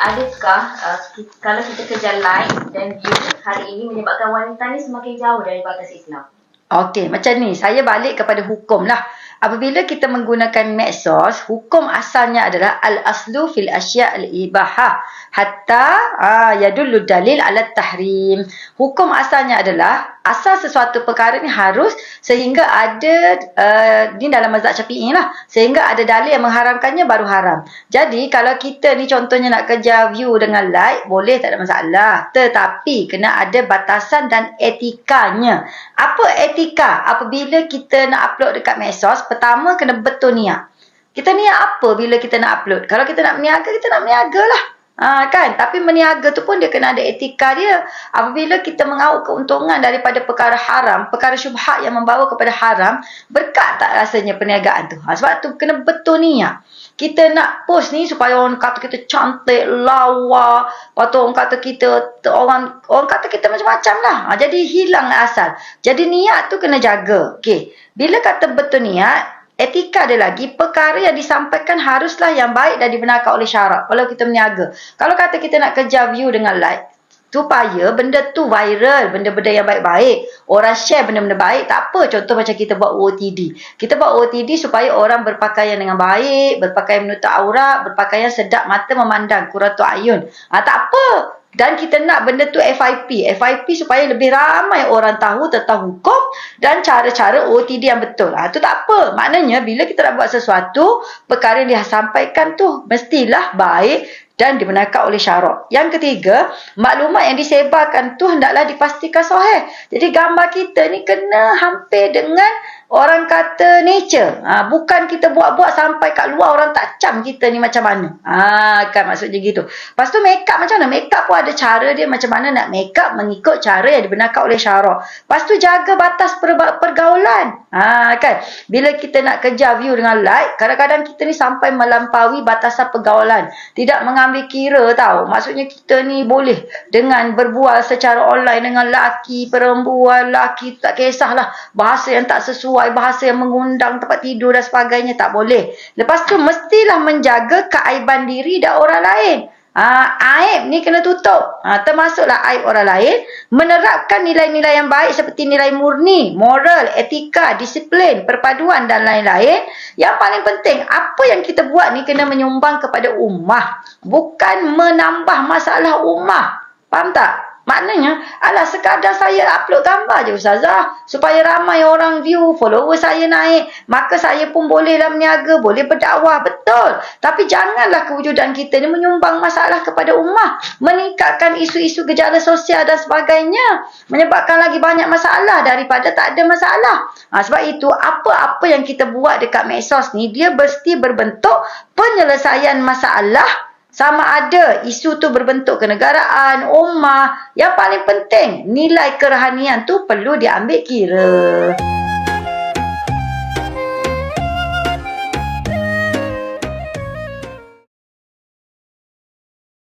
adakah kalau kita kejar like dan view hari ini menyebabkan wanita ni semakin jauh dari batas Islam? Okey, macam ni. Saya balik kepada hukum lah. Apabila kita menggunakan medsos, hukum asalnya adalah al-aslu fil asya' al-ibahah hatta yadullu dalil ala tahrim. Hukum asalnya adalah asal sesuatu perkara ni harus sehingga ada ni dalam mazhab Syafi'i lah, sehingga ada dalil yang mengharamkannya baru haram. Jadi kalau kita ni contohnya nak kejar view dengan like, boleh, tak ada masalah. Tetapi kena ada batasan dan etikanya. Apa etika? Apabila kita nak upload dekat medsos, pertama kena betul niat. Kita niat apa bila kita nak upload? Kalau kita nak berniaga, kita nak berniaga lah. Kan? Tapi berniaga tu pun dia kena ada etika dia. Apabila kita mengauk keuntungan daripada perkara haram, perkara syubhat yang membawa kepada haram, berkat tak rasanya perniagaan tu? Sebab tu kena betul niat. Kita nak post ni supaya orang kata kita cantik, lawa, lepas tu orang kata kita orang kata kita macam-macam lah. Jadi hilang asal. Jadi niat tu kena jaga. Okey. Bila kata betul niat, etika ada lagi, perkara yang disampaikan haruslah yang baik dan dibenarkan oleh syarak. Kalau kita berniaga. Kalau kata kita nak kejar view dengan like, supaya benda tu viral, benda-benda yang baik-baik, orang share benda-benda baik, tak apa. Contoh macam kita buat OOTD. Kita buat OOTD supaya orang berpakaian dengan baik, berpakaian menutup aurat, berpakaian sedap mata memandang, qurratu ayun. Tak apa. Dan kita nak benda tu FIP. FIP supaya lebih ramai orang tahu tentang hukum dan cara-cara OOTD yang betul. Itu tak apa. Maknanya bila kita nak buat sesuatu, perkara yang disampaikan tu mestilah baik dan dibenarkan oleh syarak. Yang ketiga, maklumat yang disebarkan tu hendaklah dipastikan sahih. Jadi gambar kita ni kena hampir dengan orang kata nature. Bukan kita buat-buat sampai kat luar orang tak cam kita ni macam mana. Kan maksudnya gitu. Lepas tu make up macam mana? Make up pun ada cara dia macam mana nak make up mengikut cara yang dibenarkan oleh syarak. Lepas tu jaga batas pergaulan. Kan? Bila kita nak kejar view dengan like, kadang-kadang kita ni sampai melampaui batasan pergaulan. Tidak mengambil kira tau. Maksudnya kita ni boleh dengan berbual secara online dengan laki, perempuan, laki, tak kisahlah. Bahasa yang tak sesuai, bahasa yang mengundang tempat tidur dan sebagainya, tak boleh. Lepas tu mestilah menjaga keaiban diri dan orang lain. Aib ni kena tutup. Termasuklah aib orang lain. Menerapkan nilai-nilai yang baik seperti nilai murni, moral, etika, disiplin, perpaduan dan lain-lain. Yang paling penting, apa yang kita buat ni kena menyumbang kepada ummah. Bukan menambah masalah ummah. Faham tak? Maknanya, sekadar saya upload gambar je Ustazah. Supaya ramai orang view, follower saya naik. Maka saya pun bolehlah berniaga, boleh berdakwah. Betul. Tapi janganlah kewujudan kita ni menyumbang masalah kepada ummah. Meningkatkan isu-isu gejala sosial dan sebagainya. Menyebabkan lagi banyak masalah daripada tak ada masalah. Sebab itu, apa-apa yang kita buat dekat medsos ni, dia mesti berbentuk penyelesaian masalah. Sama ada isu tu berbentuk kenegaraan, ummah. Yang paling penting, nilai kerohanian tu perlu diambil kira.